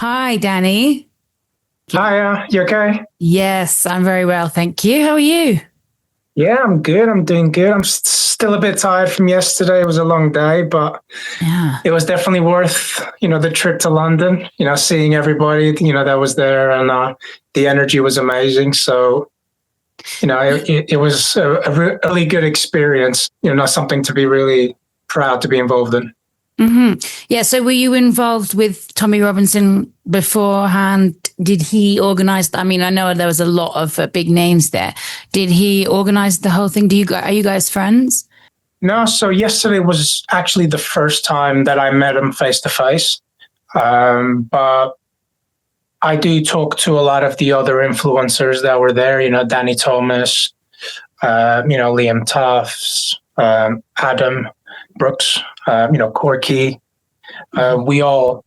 Hi, Danny. Hi, you okay? Yes, I'm very well, thank you. How are you? Yeah, I'm good. I'm doing good. I'm still a bit tired from yesterday. It was a long day, but Yeah. it was definitely worth, the trip to London, seeing everybody, that was there and the energy was amazing. So, it was a really good experience, something to be really proud to be involved in. Yeah, so were you involved with Tommy Robinson beforehand? Did he organize? I mean, I know there was a lot of big names there. Did he organize the whole thing? Are you guys friends? No, so yesterday was actually the first time that I met him face to face. But I do talk to a lot of the other influencers that were there, Danny Thomas, Liam Tufts, Adam Brooks, Corky. We all,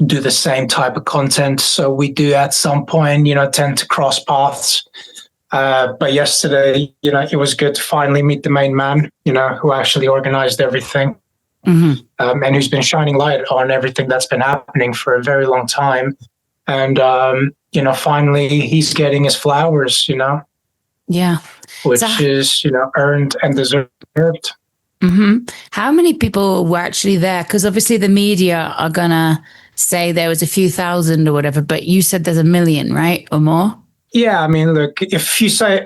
do the same type of content. So we do at some point, tend to cross paths. But yesterday, it was good to finally meet the main man, who actually organized everything. And who's been shining light on everything that's been happening for a very long time. And, finally he's getting his flowers, Yeah. which is, earned and deserved. How many people were actually there? Because obviously the media are going to say there was a few thousand or whatever, but you said there's a million, right? Or more? Yeah. I mean, look, if you say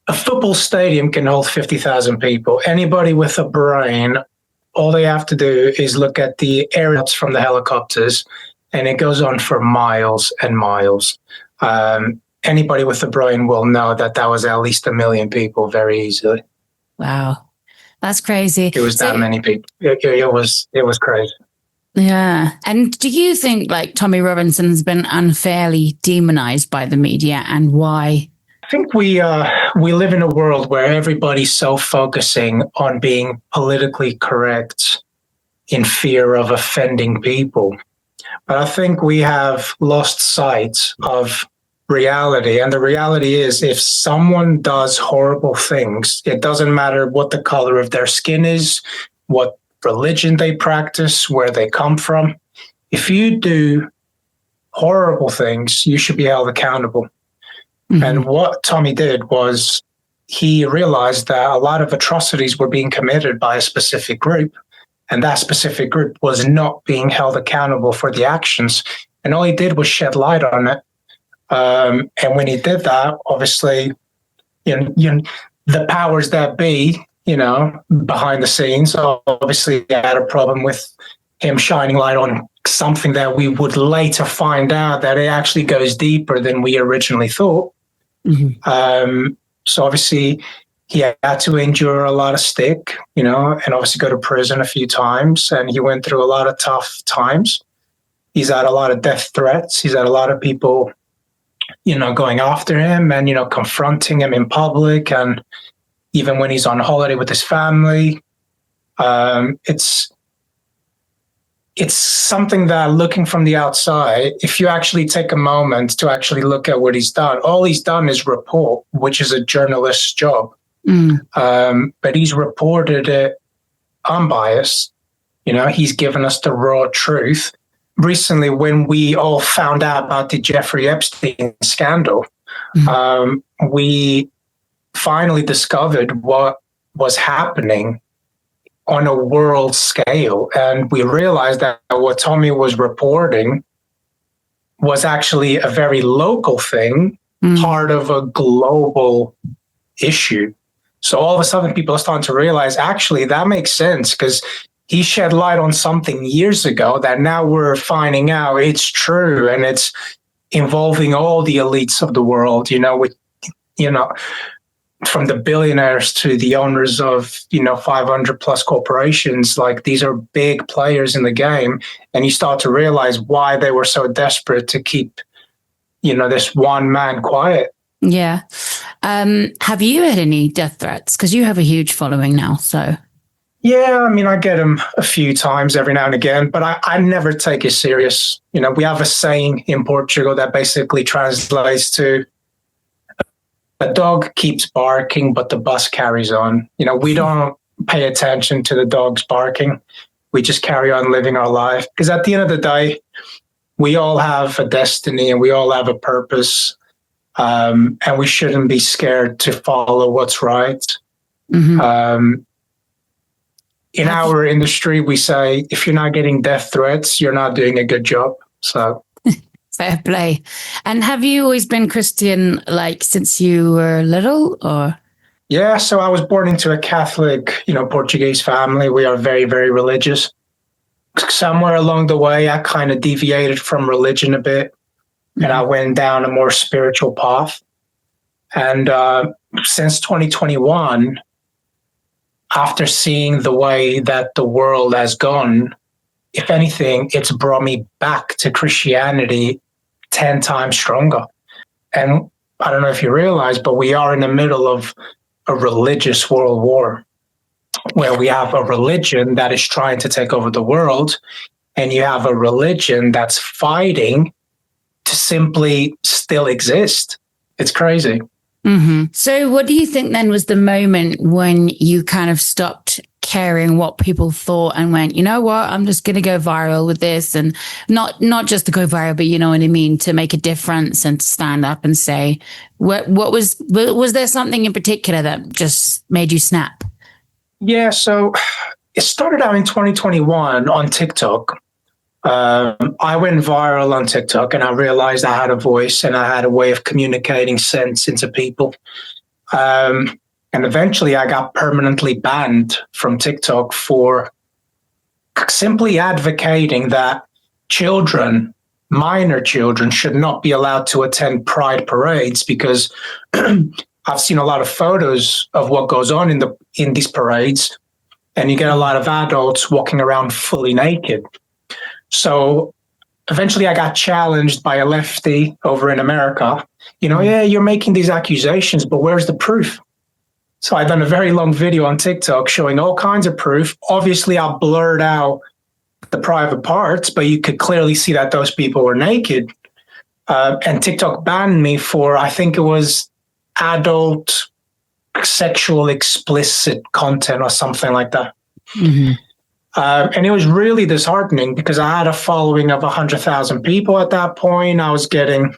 a football stadium can hold 50,000 people, anybody with a brain, all they have to do is look at the aerials from the helicopters, and it goes on for miles and miles. Anybody with a brain will know that was at least 1 million people very easily. Wow. That's crazy. It was that many people. It was crazy. Yeah. And do you think like Tommy Robinson's been unfairly demonized by the media, and why? I think we live in a world where everybody's so focusing on being politically correct in fear of offending people. But I think we have lost sight of reality. And the reality is, if someone does horrible things, it doesn't matter what the color of their skin is, what religion they practice, where they come from. If you do horrible things, you should be held accountable. And what Tommy did was he realized that a lot of atrocities were being committed by a specific group, and that specific group was not being held accountable for the actions. And all he did was shed light on it. And when he did that, obviously, the powers that be, behind the scenes, obviously had a problem with him shining light on something that we would later find out that it actually goes deeper than we originally thought. So obviously he had to endure a lot of stick, and obviously go to prison a few times. And he went through a lot of tough times. He's had a lot of death threats. He's had a lot of people, going after him and, confronting him in public. And even when he's on holiday with his family, it's something that, looking from the outside, if you actually take a moment to actually look at what he's done, all he's done is report, which is a journalist's job. But he's reported it unbiased. He's given us the raw truth. Recently, when we all found out about the Jeffrey Epstein scandal, we finally discovered what was happening on a world scale. And we realized that what Tommy was reporting was actually a very local thing, part of a global issue. So all of a sudden people are starting to realize, actually, that makes sense, because he shed light on something years ago that now we're finding out it's true, and it's involving all the elites of the world, from the billionaires to the owners of, 500 plus corporations. Like, these are big players in the game. And you start to realize why they were so desperate to keep, this one man quiet. Yeah. Have you had any death threats? Because you have a huge following now, so. Yeah, I mean, I get them a few times every now and again, but I never take it serious. We have a saying in Portugal that basically translates to, a dog keeps barking, but the bus carries on. We don't pay attention to the dogs barking. We just carry on living our life. Because at the end of the day, we all have a destiny and we all have a purpose. And we shouldn't be scared to follow what's right. In our industry, we say, if you're not getting death threats, you're not doing a good job. So fair play. And have you always been Christian, like since you were little, or? Yeah, so I was born into a Catholic, Portuguese family. We are very, very religious. Somewhere along the way, I kind of deviated from religion a bit, and I went down a more spiritual path. And since 2021, after seeing the way that the world has gone, if anything, it's brought me back to Christianity 10 times stronger. And I don't know if you realize, but we are in the middle of a religious world war where we have a religion that is trying to take over the world, and you have a religion that's fighting to simply still exist. It's crazy. So what do you think then was the moment when you kind of stopped caring what people thought and went, you know what, I'm just going to go viral with this, and not just to go viral, but you know what I mean, to make a difference and to stand up and say, what was there something in particular that just made you snap? Yeah, so it started out in 2021 on TikTok. I went viral on TikTok, and I realized I had a voice and I had a way of communicating sense into people. And eventually I got permanently banned from TikTok for simply advocating that children, minor children, should not be allowed to attend pride parades, because I've seen a lot of photos of what goes on in these parades, and you get a lot of adults walking around fully naked. So eventually I got challenged by a lefty over in America. Yeah, you're making these accusations, but where's the proof? So I've done a very long video on TikTok showing all kinds of proof. Obviously, I blurred out the private parts, but you could clearly see that those people were naked. And TikTok banned me for, I think it was adult, sexual, explicit content or something like that. And it was really disheartening because I had a following of 100,000 people at that point. I was getting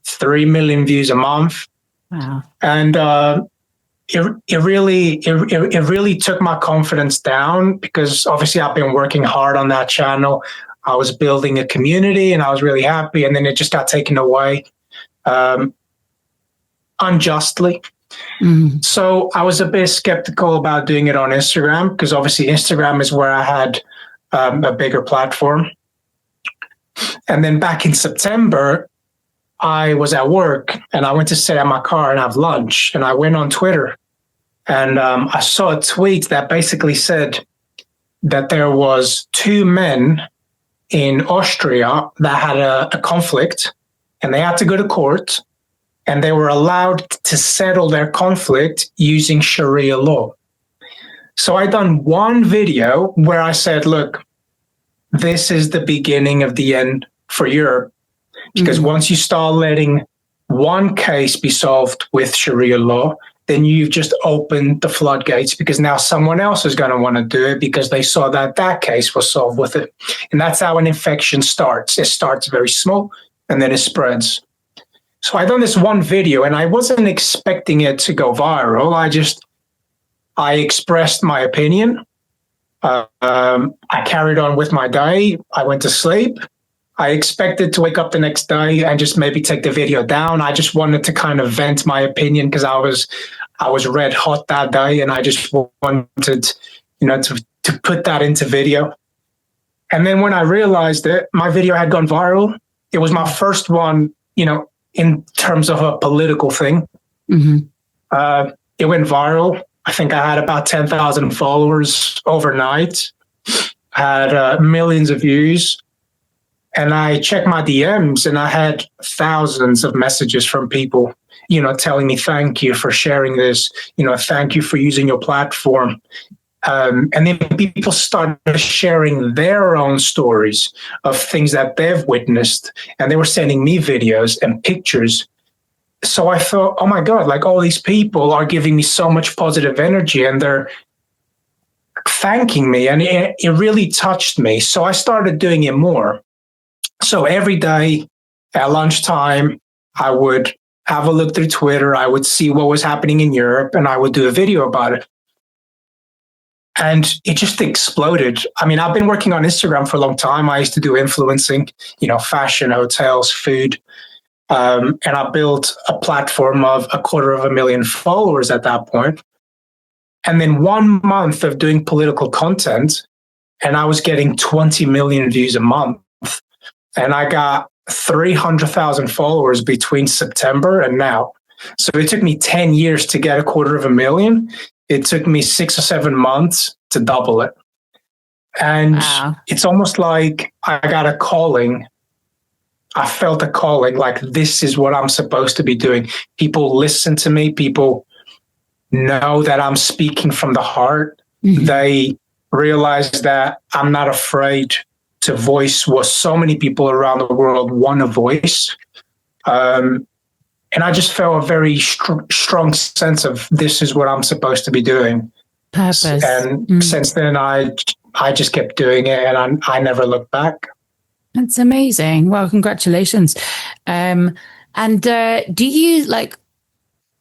3 million views a month. Wow. And it really took my confidence down, because obviously I've been working hard on that channel. I was building a community and I was really happy. And then it just got taken away unjustly. So I was a bit skeptical about doing it on Instagram, because obviously Instagram is where I had a bigger platform. And then back in September, I was at work and I went to sit in my car and have lunch. And I went on Twitter and I saw a tweet that basically said that there was 2 men in Austria that had a conflict, and they had to go to court. And they were allowed to settle their conflict using Sharia law. So I done one video where I said, look, this is the beginning of the end for Europe. Because once you start letting one case be solved with Sharia law, then you've just opened the floodgates, because now someone else is going to want to do it because they saw that that case was solved with it. And that's how an infection starts. It starts very small and then it spreads. So I done this one video and I wasn't expecting it to go viral. I expressed my opinion. I carried on with my day. I went to sleep. I expected to wake up the next day and just maybe take the video down. I just wanted to kind of vent my opinion because I was red hot that day, and I just wanted, to put that into video. And then when I realized it, my video had gone viral. It was my first one, in terms of a political thing. It went viral. I think I had about 10,000 followers overnight, had millions of views. And I checked my DMs and I had thousands of messages from people, telling me, thank you for sharing this, thank you for using your platform. And then people started sharing their own stories of things that they've witnessed. And they were sending me videos and pictures. So I thought, oh my God, like all these people are giving me so much positive energy and they're thanking me. And it really touched me. So I started doing it more. So every day at lunchtime, I would have a look through Twitter. I would see what was happening in Europe, and I would do a video about it. And it just exploded. I mean, I've been working on Instagram for a long time. I used to do influencing, fashion, hotels, food. And I built a platform of 250,000 followers at that point. And then 1 month of doing political content, and I was getting 20 million views a month. And I got 300,000 followers between September and now. So it took me 10 years to get 250,000. It took me 6 or 7 months to double it. And It's almost like I got a calling. I felt a calling, like this is what I'm supposed to be doing. People listen to me. People know that I'm speaking from the heart. Mm-hmm. They realize that I'm not afraid to voice what so many people around the world want to voice. And I just felt a very strong sense of this is what I'm supposed to be doing. Purpose. And since then, I just kept doing it, and I never looked back. That's amazing. Well, congratulations. And do you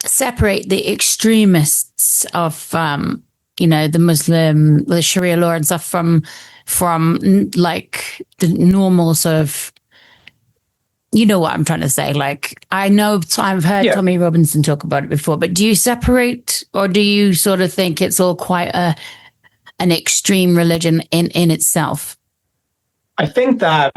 separate the extremists of, the Muslim, the Sharia law and stuff from the normal sort of, you know what I'm trying to say? I know I've heard Tommy Robinson talk about it before, but do you separate, or do you sort of think it's all quite an extreme religion in itself? I think that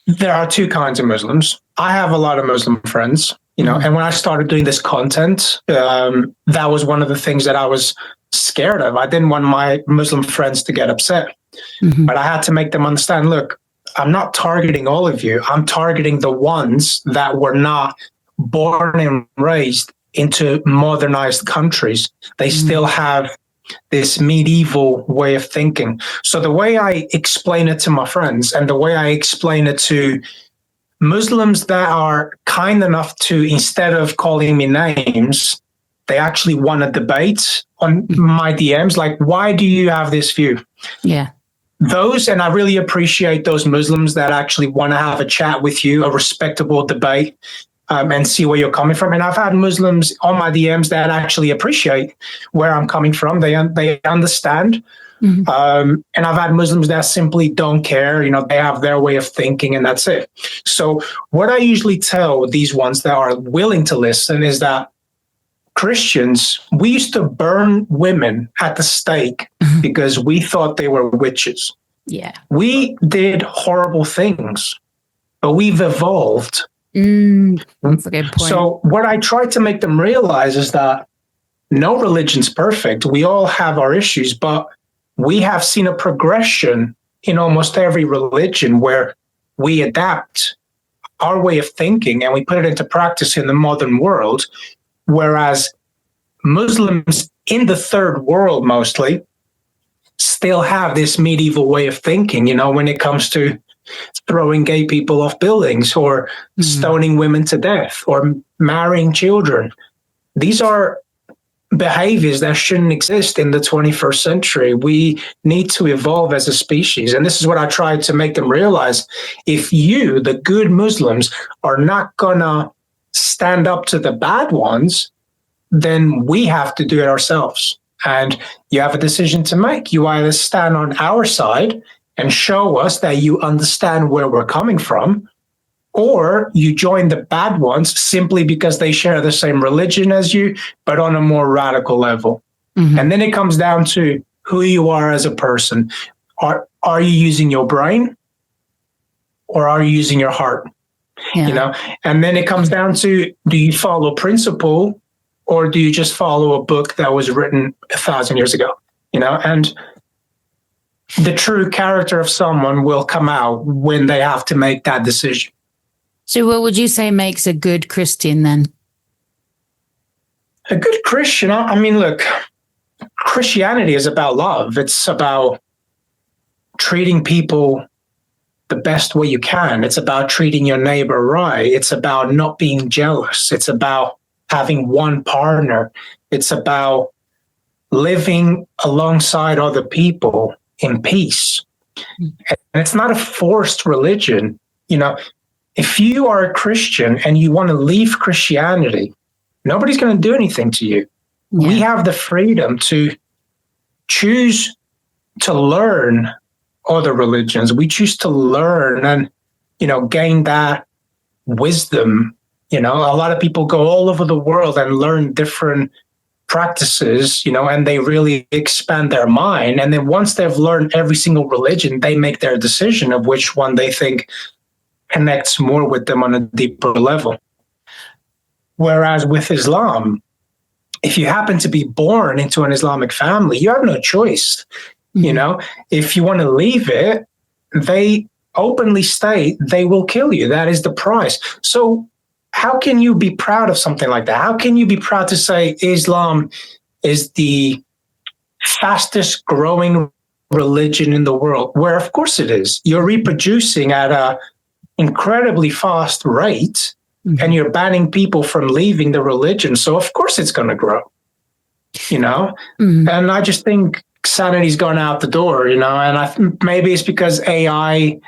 there are two kinds of Muslims. I have a lot of Muslim friends, and when I started doing this content, that was one of the things that I was scared of. I didn't want my Muslim friends to get upset, but I had to make them understand, look, I'm not targeting all of you. I'm targeting the ones that were not born and raised into modernized countries. They still have this medieval way of thinking. So the way I explain it to my friends, and the way I explain it to Muslims that are kind enough to, instead of calling me names, they actually want to debate on my DMs, like, why do you have this view? Yeah. And I really appreciate those Muslims that actually want to have a chat with you, a respectable debate, and see where you're coming from. And I've had Muslims on my DMs that actually appreciate where I'm coming from. They understand. And I've had Muslims that simply don't care. They have their way of thinking, and that's it. So what I usually tell these ones that are willing to listen is that Christians, we used to burn women at the stake because we thought they were witches. Yeah. We did horrible things, but we've evolved. That's a good point. So what I try to make them realize is that no religion's perfect. We all have our issues, but we have seen a progression in almost every religion where we adapt our way of thinking and we put it into practice in the modern world. Whereas Muslims in the third world mostly still have this medieval way of thinking, when it comes to throwing gay people off buildings or stoning women to death or marrying children. These are behaviors that shouldn't exist in the 21st century. We need to evolve as a species. And this is what I try to make them realize. If you, the good Muslims, are not going to stand up to the bad ones, then we have to do it ourselves. And you have a decision to make. You either stand on our side and show us that you understand where we're coming from, or you join the bad ones simply because they share the same religion as you, but on a more radical level. And then it comes down to who you are as a person. Are you using your brain, or are you using your heart? Yeah. And then it comes down to, do you follow principle, or do you just follow a book that was written 1,000 years ago? And the true character of someone will come out when they have to make that decision. So what would you say makes a good Christian then? A good Christian, I mean, look, Christianity is about love. It's about treating people the best way you can. It's about treating your neighbor right. It's about not being jealous. It's about having one partner. It's about living alongside other people in peace. And it's not a forced religion. If you are a Christian and you want to leave Christianity, nobody's going to do anything to you. Yeah. We have the freedom to choose to learn other religions. We choose to learn and, gain that wisdom. A lot of people go all over the world and learn different practices, and they really expand their mind. And then once they've learned every single religion, they make their decision of which one they think connects more with them on a deeper level. Whereas with Islam, if you happen to be born into an Islamic family, you have no choice. Mm-hmm. If you want to leave it, they openly state they will kill you. That is the price. So how can you be proud of something like that? How can you be proud to say Islam is the fastest growing religion in the world? Where, of course, it is. You're reproducing at an incredibly fast rate, mm-hmm. and you're banning people from leaving the religion. So, of course, it's going to grow, Mm-hmm. And I just think sanity's gone out the door, and maybe it's because AI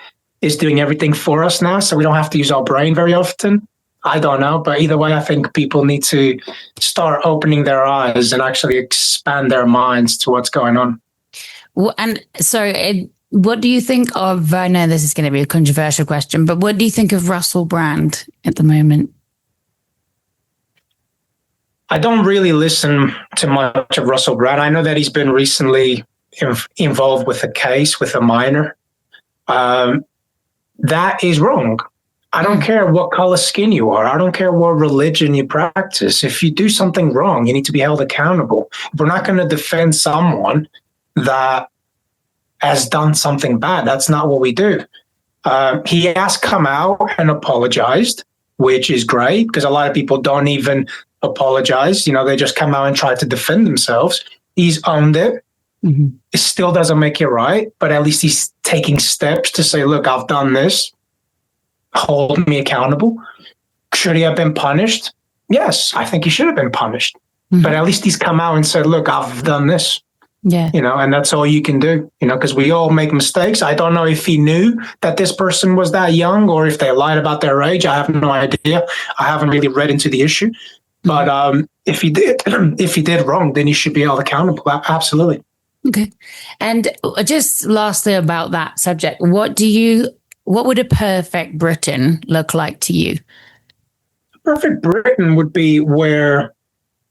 is doing everything for us now, so we don't have to use our brain very often. I don't know, but either way, I think people need to start opening their eyes and actually expand their minds to what's going on. Well, and so what do you think of, I know this is going to be a controversial question, but what do you think of Russell Brand at the moment? I don't really listen to much of Russell Brand. I know that he's been recently involved with a case with a minor. That is wrong. I don't care what color skin you are. I don't care what religion you practice. If you do something wrong, you need to be held accountable. We're not going to defend someone that has done something bad. That's not what we do. He has come out and apologized, which is great because a lot of people don't even apologize. They just come out and try to defend themselves. He's owned it. Mm-hmm. It still doesn't make it right, but at least he's taking steps to say, look, I've done this. Hold me accountable. Should he have been punished? Yes, I think he should have been punished. Mm-hmm. But at least he's come out and said, look, I've done this. Yeah. And that's all you can do, because we all make mistakes. I don't know if he knew that this person was that young or if they lied about their age. I have no idea. I haven't really read into the issue. Mm-hmm. But if he did wrong, then he should be held accountable. Absolutely. Okay. And just lastly about that subject, what would a perfect Britain look like to you? Perfect Britain would be where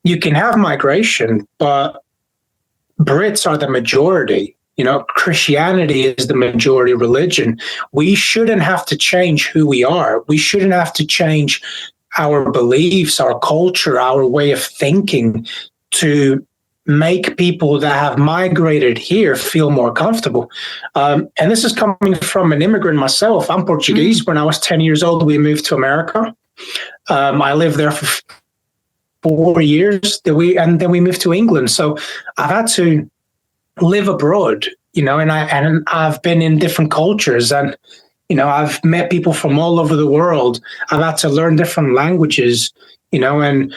you can have migration, but Brits are the majority. Christianity is the majority religion. We shouldn't have to change who we are. We shouldn't have to change our beliefs, our culture, our way of thinking to make people that have migrated here feel more comfortable. And this is coming from an immigrant myself. I'm Portuguese. When I was 10 years old, we moved to America. I lived there for 4 years. And then we moved to England. So I've had to live abroad, and I've been in different cultures and, I've met people from all over the world. I've had to learn different languages, and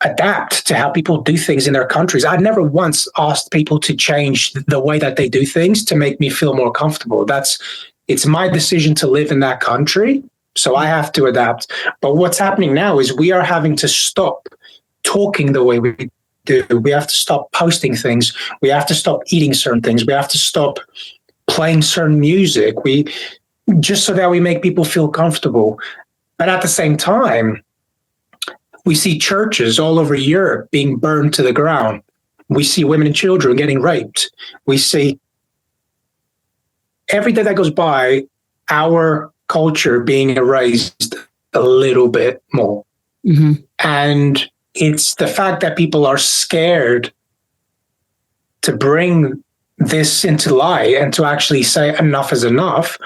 adapt to how people do things in their countries. I never once asked people to change the way that they do things to make me feel more comfortable. It's my decision to live in that country, so I have to adapt. But what's happening now is we are having to stop talking the way we do. We have to stop posting things. We have to stop eating certain things. We have to stop playing certain music. Just so that we make people feel comfortable. But at the same time, we see churches all over Europe being burned to the ground. We see women and children getting raped. We see every day that goes by, our culture being erased a little bit more. Mm-hmm. And it's the fact that people are scared to bring this into light and to actually say enough is enough.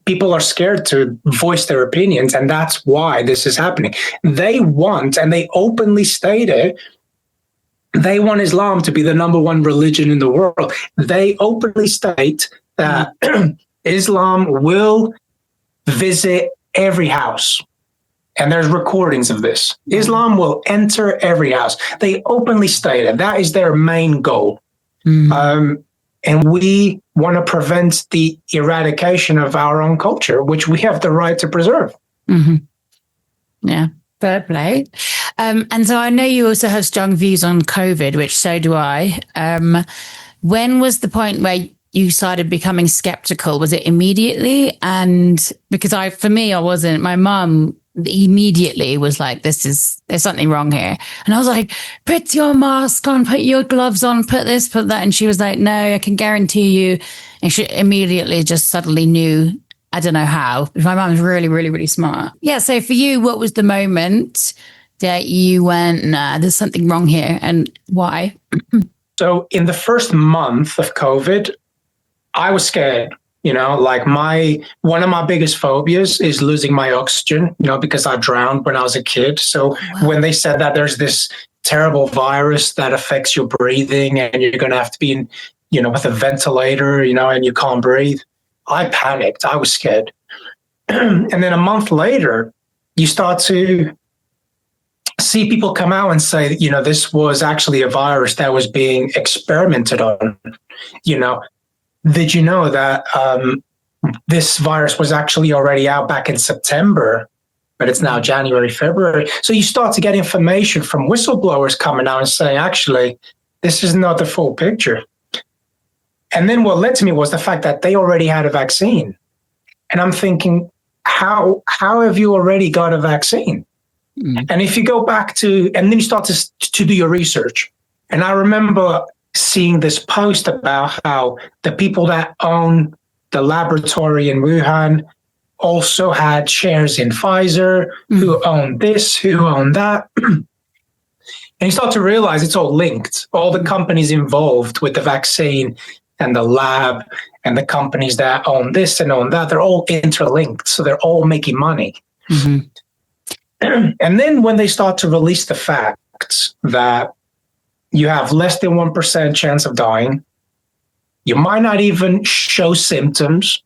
People are scared to voice their opinions, and that's why this is happening. They want, and they openly state it, they want Islam to be the number one religion in the world. They openly state that Islam will visit every house. And there's recordings of this. Islam will enter every house. They openly state it. That is their main goal. Mm-hmm. And we want to prevent the eradication of our own culture, which we have the right to preserve. Mm-hmm. Yeah, fair play. And so I know you also have strong views on COVID, which so do I. When was the point where you started becoming skeptical? Was it immediately? And because for me, I wasn't. My mum immediately was like, there's something wrong here. And I was like, put your mask on, put your gloves on, put this, put that. And she was like, no, I can guarantee you. And she immediately just suddenly knew, I don't know how. My mum's really, really, really smart. Yeah. So for you, what was the moment that you went, nah, there's something wrong here, and why? So in the first month of COVID, I was scared. Like one of my biggest phobias is losing my oxygen, because I drowned when I was a kid. So when they said that there's this terrible virus that affects your breathing and you're going to have to be in, with a ventilator, and you can't breathe, I panicked. I was scared. And then a month later, you start to see people come out and say, this was actually a virus that was being experimented on. Did you know that this virus was actually already out back in September, but it's now January, February? So you start to get information from whistleblowers coming out and saying, actually, this is not the full picture. And then what led to me was the fact that they already had a vaccine. And I'm thinking, how have you already got a vaccine? Mm. And if you go back and then you start to do your research. And I remember seeing this post about how the people that own the laboratory in Wuhan also had shares in Pfizer, who owned this, who owned that. And you start to realize it's all linked. All the companies involved with the vaccine and the lab and the companies that own this and own that, they're all interlinked. So they're all making money. Mm-hmm. And then when they start to release the facts that you have less than 1% chance of dying, you might not even show symptoms.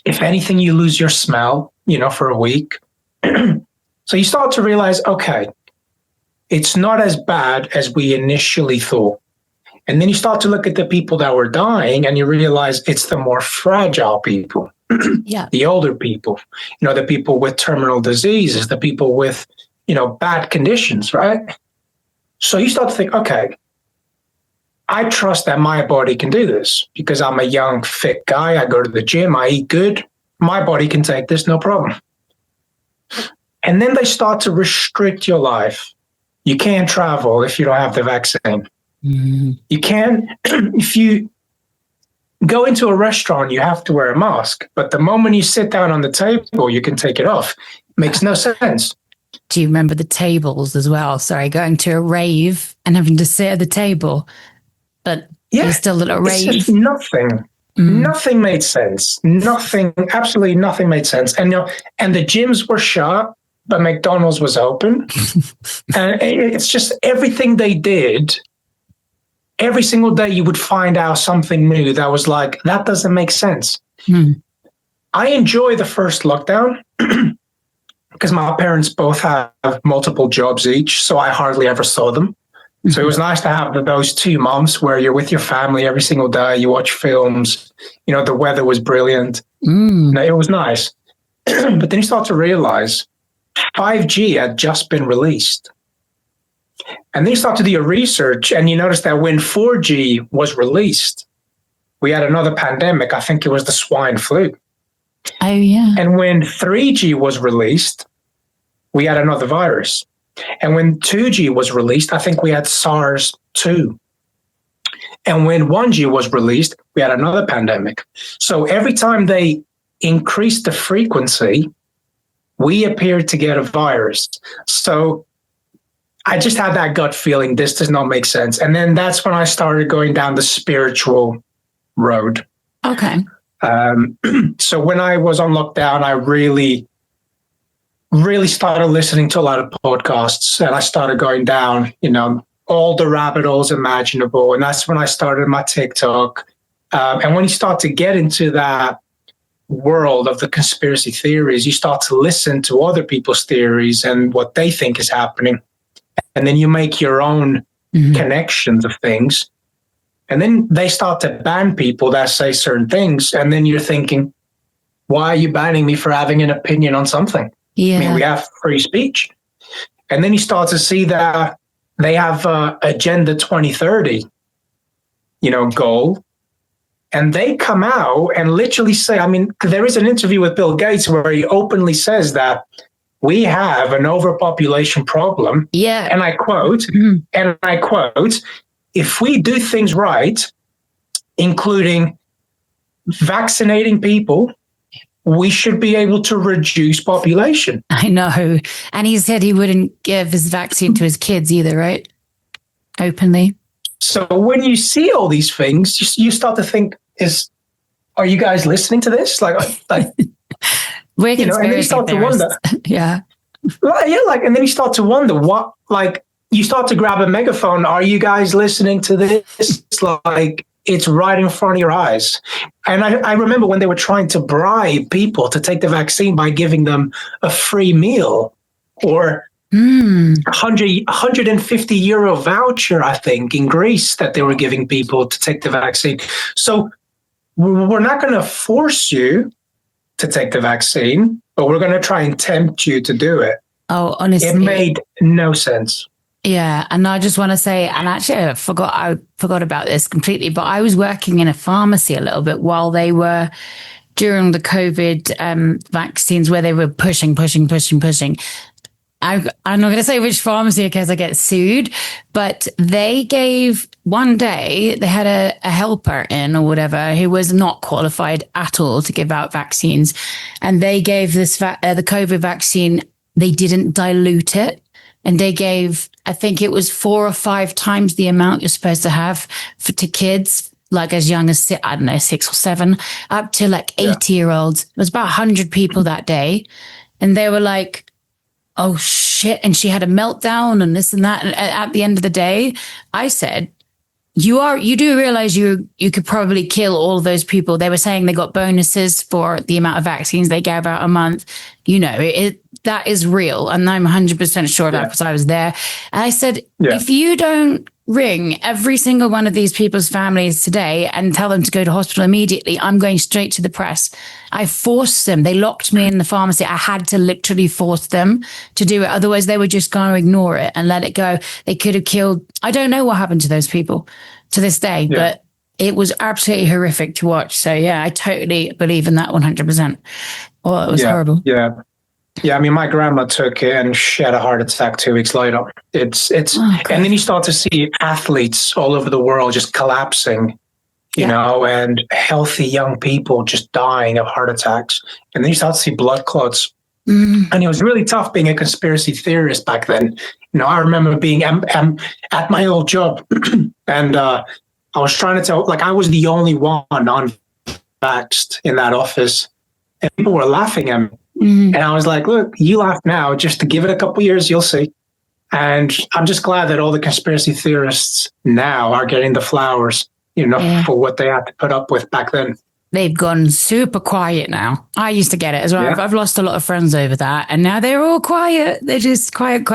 If anything, you lose your smell, for a week. So you start to realize, okay, it's not as bad as we initially thought. And then you start to look at the people that were dying and you realize it's the more fragile people. Yeah. The older people, the people with terminal diseases, the people with, bad conditions, right? So you start to think, okay, I trust that my body can do this because I'm a young, fit guy. I go to the gym, I eat good. My body can take this, no problem. And then they start to restrict your life. You can't travel if you don't have the vaccine. Mm-hmm. You can, if you go into a restaurant, you have to wear a mask. But the moment you sit down on the table, you can take it off. Makes no sense. Do you remember the tables as well? Sorry, going to a rave and having to sit at the table, but you're still at a rave. It's just nothing. Nothing made sense. Nothing, absolutely nothing made sense. And and the gyms were shut, but McDonald's was open. And it's just everything they did. Every single day you would find out something new that was like, that doesn't make sense. I enjoy the first lockdown because my parents both have multiple jobs each, so I hardly ever saw them. So it was nice to have those 2 months where you're with your family every single day, you watch films, the weather was brilliant. It was nice. But then you start to realize 5G had just been released. And then you start to do your research and you notice that when 4G was released, we had another pandemic. I think it was the swine flu. Oh, yeah. And when 3G was released, we had another virus. And when 2G was released, I think we had SARS-2. And when 1G was released, we had another pandemic. So every time they increased the frequency, we appeared to get a virus. So I just had that gut feeling, this does not make sense. And then that's when I started going down the spiritual road. Okay. So when I was on lockdown, I really started listening to a lot of podcasts and I started going down, all the rabbit holes imaginable. And that's when I started my TikTok. And when you start to get into that world of the conspiracy theories, you start to listen to other people's theories and what they think is happening. And then you make your own connections of things. And then they start to ban people that say certain things. And then you're thinking, why are you banning me for having an opinion on something? Yeah. I mean, we have free speech. And then you start to see that they have Agenda 2030, goal. And they come out and literally say, I mean, there is an interview with Bill Gates where he openly says that we have an overpopulation problem. Yeah. And I quote, if we do things right, including vaccinating people, we should be able to reduce population. I know. And he said he wouldn't give his vaccine to his kids either, right? Openly. So when you see all these things, you start to think, are you guys listening to this? Like we're and then you start to wonder. Yeah. And then you start to wonder you start to grab a megaphone. Are you guys listening to this? Like, it's right in front of your eyes. And I remember when they were trying to bribe people to take the vaccine by giving them a free meal or 150 euro voucher, I think, in Greece that they were giving people to take the vaccine. So we're not going to force you to take the vaccine, but we're going to try and tempt you to do it. Oh, honestly. It made no sense. Yeah. And I just want to say, and actually I forgot about this completely, but I was working in a pharmacy a little bit while they were during the COVID vaccines where they were pushing. I'm not going to say which pharmacy in case I get sued, but they gave one day, they had a helper in or whatever who was not qualified at all to give out vaccines. And they gave the COVID vaccine, they didn't dilute it. And they gave, I think it was 4 or 5 times the amount you're supposed to have to kids, like as young as, 6 or 7, up to like 80-year-olds. It was about 100 people that day. And they were like, oh shit. And she had a meltdown and this and that. And at the end of the day, I said, you do realize you could probably kill all of those people. They were saying they got bonuses for the amount of vaccines they gave out a month. That is real. And I'm 100% sure of that because I was there. And I said, if you don't ring every single one of these people's families today and tell them to go to hospital immediately, I'm going straight to the press. I forced them. They locked me in the pharmacy. I had to literally force them to do it. Otherwise, they were just going to ignore it and let it go. They could have killed. I don't know what happened to those people to this day, but it was absolutely horrific to watch. So, yeah, I totally believe in that 100%. Oh, it was horrible. Yeah. Yeah, I mean, my grandma took it and she had a heart attack 2 weeks later. And then you start to see athletes all over the world just collapsing, and healthy young people just dying of heart attacks. And then you start to see blood clots. And it was really tough being a conspiracy theorist back then. I remember being at my old job and I was trying to tell, I was the only one unvaxxed in that office and people were laughing at me. And I was like, look, you laugh now, just to give it a couple years, you'll see. And I'm just glad that all the conspiracy theorists now are getting the flowers, for what they had to put up with back then. They've gone super quiet now. I used to get it as well. Yeah. I've lost a lot of friends over that. And now they're all quiet. They're just quiet.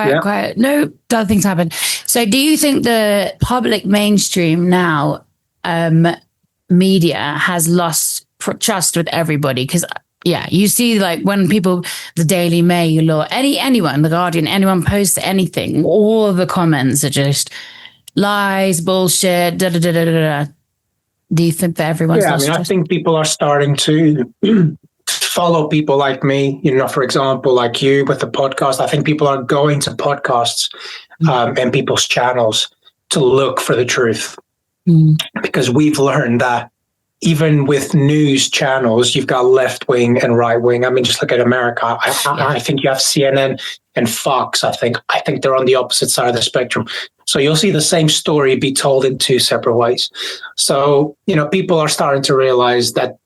No, nothing's happened. So do you think the public mainstream now, media has lost trust with everybody? Because you see, when people, the Daily Mail or anyone, the Guardian, anyone posts anything, all of the comments are just lies, bullshit, da da da da da. Do you think that everyone's lost trust? I think people are starting to follow people like me, for example, like you with the podcast. I think people are going to podcasts and people's channels to look for the truth because we've learned that even with news channels, you've got left wing and right wing. I mean, just look at America. I think you have CNN and Fox. I think they're on the opposite side of the spectrum. So you'll see the same story be told in 2 separate ways. So, people are starting to realize that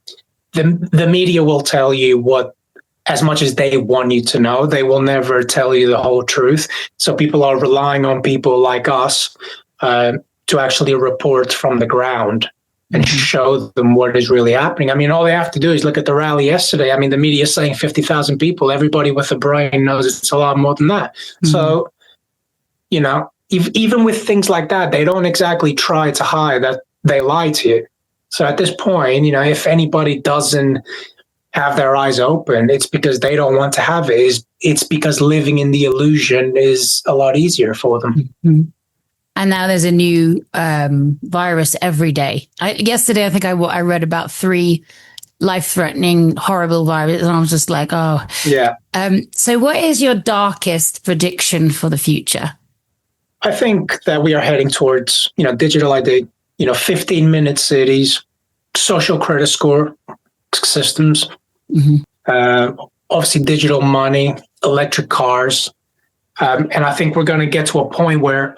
the media will tell you as much as they want you to know. They will never tell you the whole truth. So people are relying on people like us to actually report from the ground and show them what is really happening. I mean, all they have to do is look at the rally yesterday. I mean, the media is saying 50,000 people. Everybody with a brain knows it's a lot more than that. So, even with things like that, they don't exactly try to hide that they lie to you. So at this point, if anybody doesn't have their eyes open, it's because they don't want to have it. It's because living in the illusion is a lot easier for them. Mm-hmm. And now there's a new virus every day. Yesterday, I think I read about 3 life-threatening, horrible viruses, and I was just like, oh. Yeah. So what is your darkest prediction for the future? I think that we are heading towards, digital ID, 15-minute cities, social credit score systems, obviously digital money, electric cars. And I think we're going to get to a point where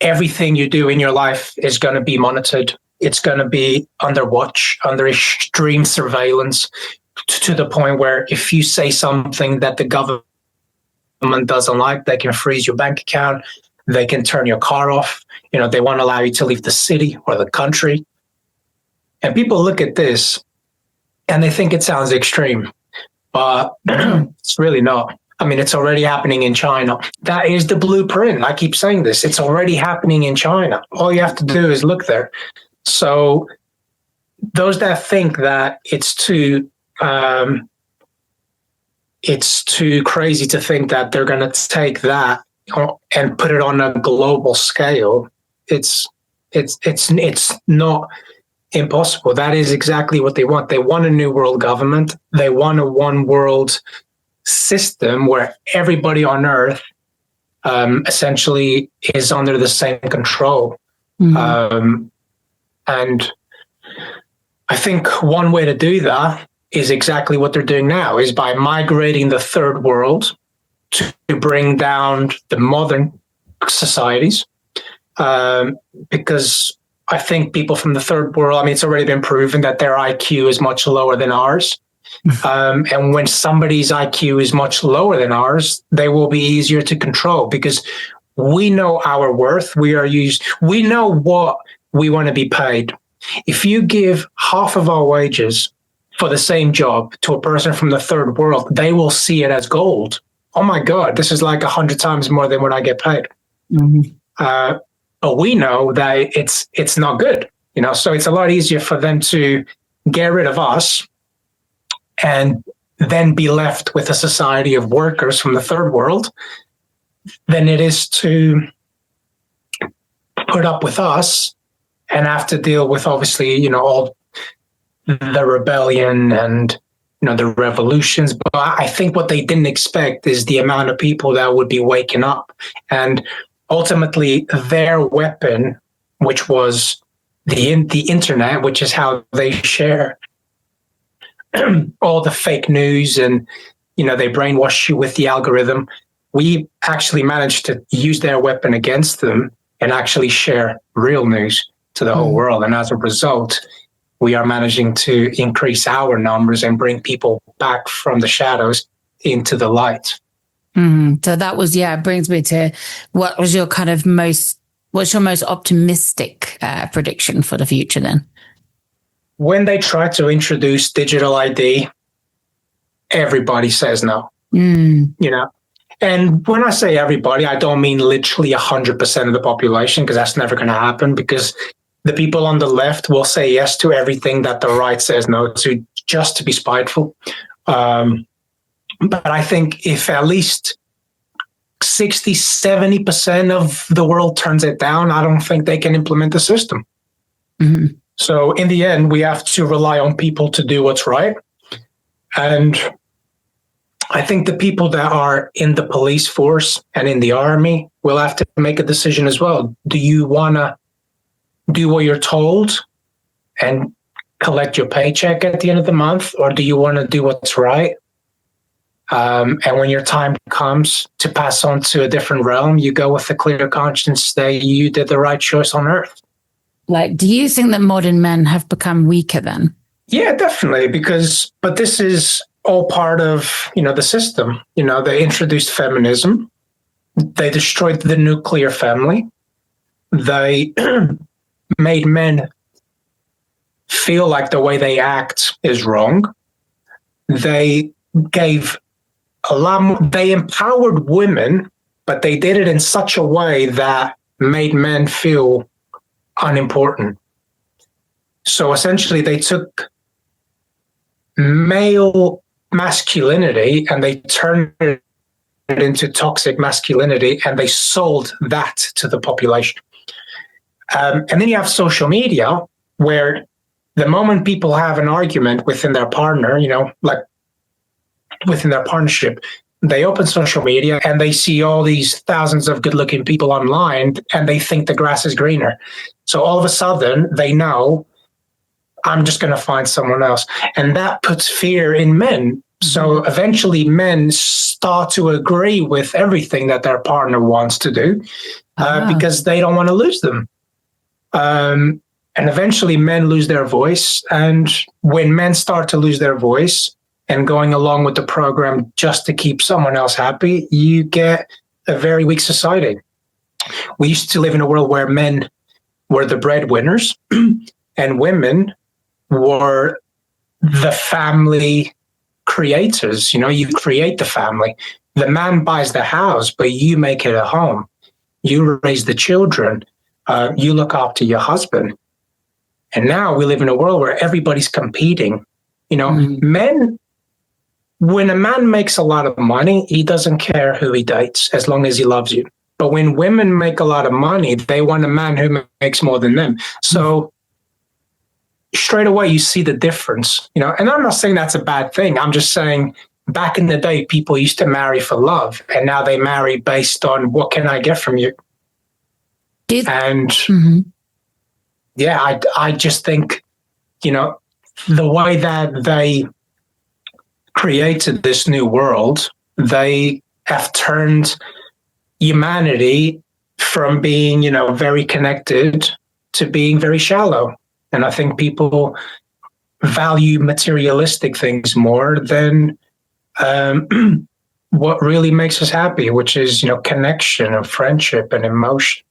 everything you do in your life is going to be monitored. It's going to be under watch, under extreme surveillance, to the point where if you say something that the government doesn't like, they can freeze your bank account. They can turn your car off. They won't allow you to leave the city or the country. And people look at this and they think it sounds extreme, but it's really not. I mean, it's already happening in China. That is the blueprint. I keep saying this. It's already happening in China. All you have to do is look there. So those that think that it's too crazy to think that they're going to take that and put it on a global scale, it's not impossible. That is exactly what they want. They want a new world government. They want a one world system where everybody on Earth essentially is under the same control. And I think one way to do that is exactly what they're doing now, is by migrating the third world to bring down the modern societies. Because I think people from the third world, it's already been proven that their IQ is much lower than ours. And when somebody's IQ is much lower than ours, they will be easier to control because we know our worth. We know what we want to be paid. If you give half of our wages for the same job to a person from the third world, they will see it as gold. Oh my God, this is like 100 times more than what I get paid. But we know that it's not good, so it's a lot easier for them to get rid of us and then be left with a society of workers from the third world than it is to put up with us and have to deal with, obviously, all the rebellion and, the revolutions. But I think what they didn't expect is the amount of people that would be waking up. And ultimately, their weapon, which was the internet, which is how they share all the fake news and, they brainwash you with the algorithm. We actually managed to use their weapon against them and actually share real news to the whole world. And as a result, we are managing to increase our numbers and bring people back from the shadows into the light. So that was, it brings me to what's your most optimistic prediction for the future then? When they try to introduce digital ID, everybody says no, And when I say everybody, I don't mean literally 100% of the population, because that's never going to happen, because the people on the left will say yes to everything that the right says no to, just to be spiteful. But I think if at least 60, 70% of the world turns it down, I don't think they can implement the system. So in the end, we have to rely on people to do what's right. And I think the people that are in the police force and in the army will have to make a decision as well. Do you want to do what you're told and collect your paycheck at the end of the month, or do you want to do what's right? And when your time comes to pass on to a different realm, you go with a clear conscience that you did the right choice on Earth. Do you think that modern men have become weaker then? Yeah, definitely. But this is all part of, the system. They introduced feminism. They destroyed the nuclear family. They made men feel like the way they act is wrong. They gave a lot more, they empowered women, but they did it in such a way that made men feel unimportant. So essentially, they took male masculinity and they turned it into toxic masculinity, and they sold that to the population. And then you have social media, where the moment people have an argument within their partner, like within their partnership, they open social media and they see all these thousands of good-looking people online, and they think the grass is greener. So all of a sudden, they know, I'm just going to find someone else. And that puts fear in men. So eventually men start to agree with everything that their partner wants to do because they don't want to lose them. And eventually men lose their voice. And when men start to lose their voice and going along with the program just to keep someone else happy, you get a very weak society. We used to live in a world where men were the breadwinners and women were the family creators. You create the family. The man buys the house, but you make it a home. You raise the children. You look after your husband. And now we live in a world where everybody's competing. Men, when a man makes a lot of money, he doesn't care who he dates as long as he loves you. But when women make a lot of money, they want a man who makes more than them. So straight away, you see the difference, and I'm not saying that's a bad thing. I'm just saying back in the day, people used to marry for love, and now they marry based on what can I get from you? I just think, the way that they created this new world, they have turned humanity from being, very connected to being very shallow. And I think people value materialistic things more than what really makes us happy, which is, connection and friendship and emotion.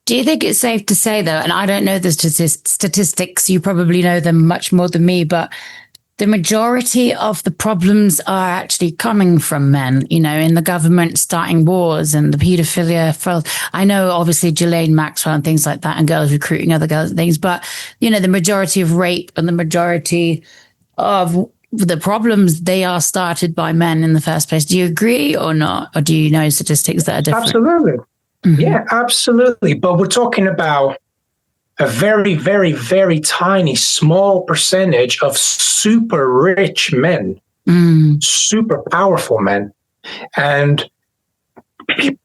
Do you think it's safe to say, though, and I don't know the statistics, you probably know them much more than me, but the majority of the problems are actually coming from men, in the government starting wars and the paedophilia. I know, obviously, Ghislaine Maxwell and things like that, and girls recruiting other girls and things, but, the majority of rape and the majority of the problems, they are started by men in the first place. Do you agree or not? Or do you know statistics that are different? Absolutely. Yeah, absolutely. But we're talking about a very, very, very tiny, small percentage of super rich men, super powerful men. And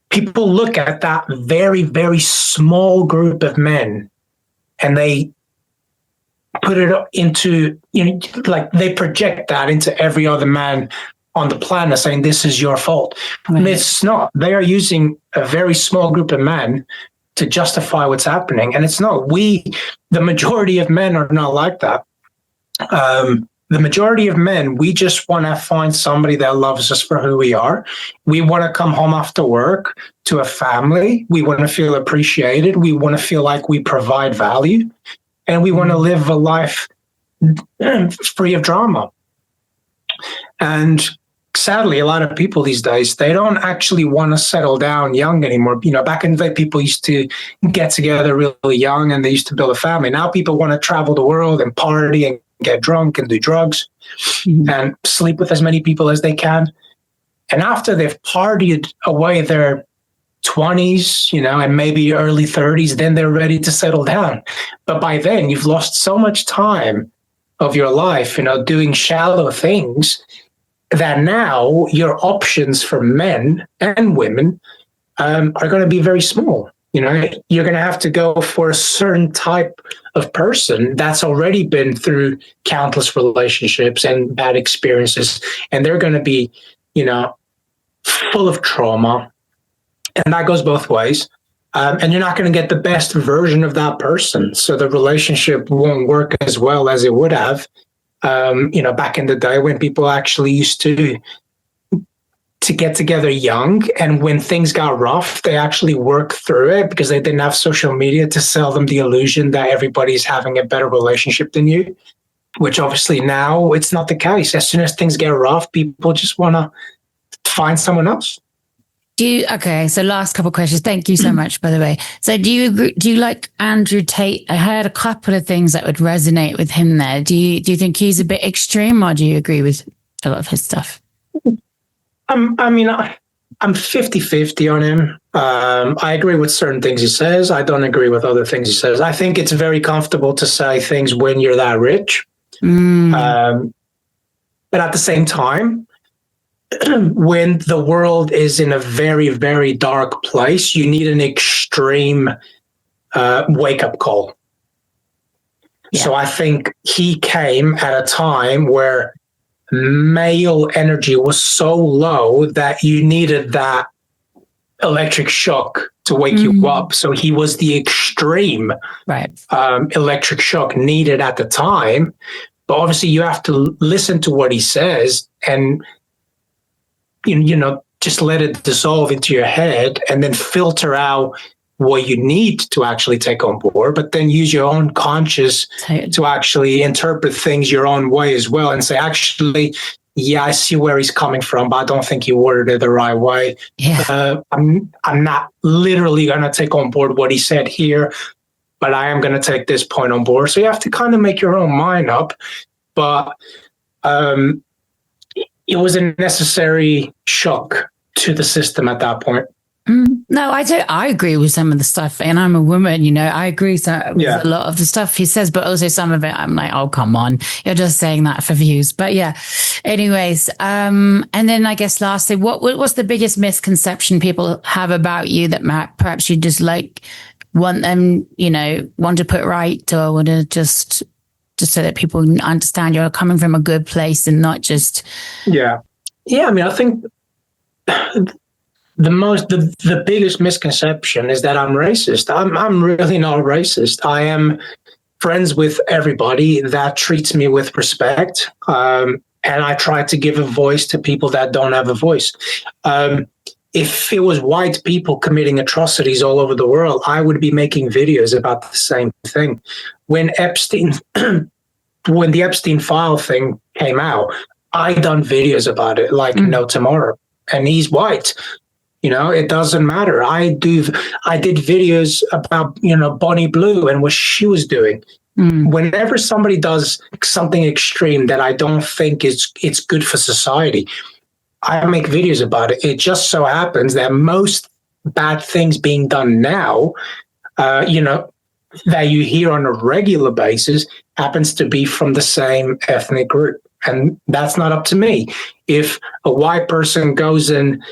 people look at that very, very small group of men and they put it into, they project that into every other man on the planet, saying this is your fault. Right. And it's not. They are using a very small group of men to justify what's happening. And it's not. The majority of men are not like that. The majority of men, we just want to find somebody that loves us for who we are. We want to come home after work to a family. We want to feel appreciated. We want to feel like we provide value. And we want to live a life free of drama. And sadly, a lot of people these days, they don't actually want to settle down young anymore. Back in the day, people used to get together really young and they used to build a family. Now people want to travel the world and party and get drunk and do drugs and sleep with as many people as they can. And after they've partied away their 20s, and maybe early 30s, then they're ready to settle down. But by then, you've lost so much time of your life, doing shallow things, that now your options for men and women are going to be very small. You're going to have to go for a certain type of person that's already been through countless relationships and bad experiences, and they're going to be, full of trauma. And that goes both ways. And you're not going to get the best version of that person. So the relationship won't work as well as it would have, back in the day when people actually used to get together young. And when things got rough, they actually worked through it because they didn't have social media to sell them the illusion that everybody's having a better relationship than you, which obviously now it's not the case. As soon as things get rough, people just want to find someone else. Okay, so last couple of questions. Thank you so much, by the way. So do you agree, do you like Andrew Tate? I heard a couple of things that would resonate with him there. Do you think he's a bit extreme, or do you agree with a lot of his stuff? I'm 50-50 on him. I agree with certain things he says. I don't agree with other things he says. I think it's very comfortable to say things when you're that rich. But at the same time, when the world is in a very, very dark place, you need an extreme wake-up call. Yeah. So I think he came at a time where male energy was so low that you needed that electric shock to wake you up. So he was the extreme electric shock needed at the time. But obviously you have to listen to what he says and just let it dissolve into your head and then filter out what you need to actually take on board, but then use your own conscious to actually interpret things your own way as well and say, actually, yeah, I see where he's coming from, but I don't think he worded it the right way. Yeah. I'm not literally going to take on board what he said here, but I am going to take this point on board. So you have to kind of make your own mind up. But it was a necessary shock to the system at that point. No, I don't. I agree with some of the stuff, and I'm a woman. I agree with a lot of the stuff he says, but also some of it, I'm like, oh, come on, you're just saying that for views. But yeah, anyways, and then I guess lastly, what's the biggest misconception people have about you that perhaps you just want them, want to put right, or want to just so that people understand you're coming from a good place and not just. Yeah. I mean, I think the biggest misconception is that I'm racist. I'm really not racist. I am friends with everybody that treats me with respect. And I try to give a voice to people that don't have a voice. If it was white people committing atrocities all over the world, I would be making videos about the same thing. When the Epstein file thing came out, I done videos about it like no tomorrow. And he's white. It doesn't matter. I did videos about, Bonnie Blue and what she was doing. Whenever somebody does something extreme that I don't think it's good for society, I make videos about it. It just so happens that most bad things being done now, that you hear on a regular basis happens to be from the same ethnic group. And that's not up to me. If a white person goes and,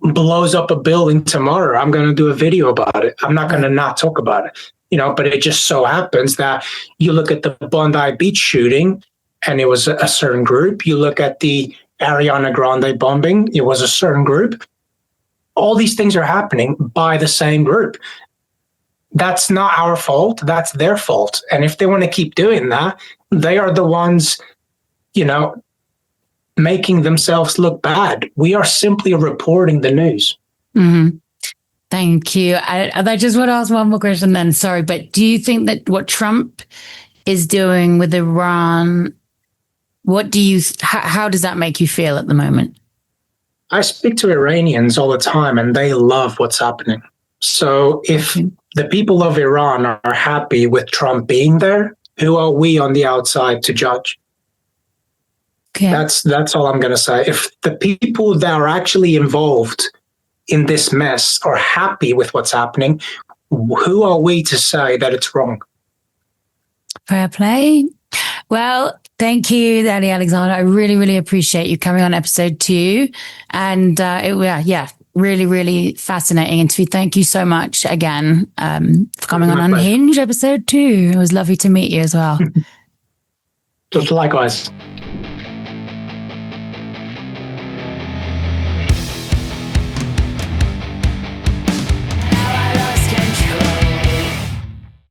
blows up a building tomorrow, I'm going to do a video about it. I'm not going to not talk about it, but it just so happens that you look at the Bondi Beach shooting and it was a certain group. You look at the Ariana Grande bombing, it was a certain group. All these things are happening by the same group. That's not our fault. That's their fault. And if they want to keep doing that, they are the ones, making themselves look bad. We are simply reporting the news. Mm-hmm. Thank you. I just want to ask one more question then. Sorry, but do you think that what Trump is doing with Iran, how does that make you feel at the moment? I speak to Iranians all the time and they love what's happening. So if the people of Iran are happy with Trump being there, who are we on the outside to judge? Okay. That's all I'm going to say. If the people that are actually involved in this mess are happy with what's happening, who are we to say that it's wrong? Fair play. Well, thank you, Danny Alexander. I really, really appreciate you coming on episode 2. And really, really fascinating interview. Thank you so much again for coming on Unhinged episode 2. It was lovely to meet you as well. Just likewise.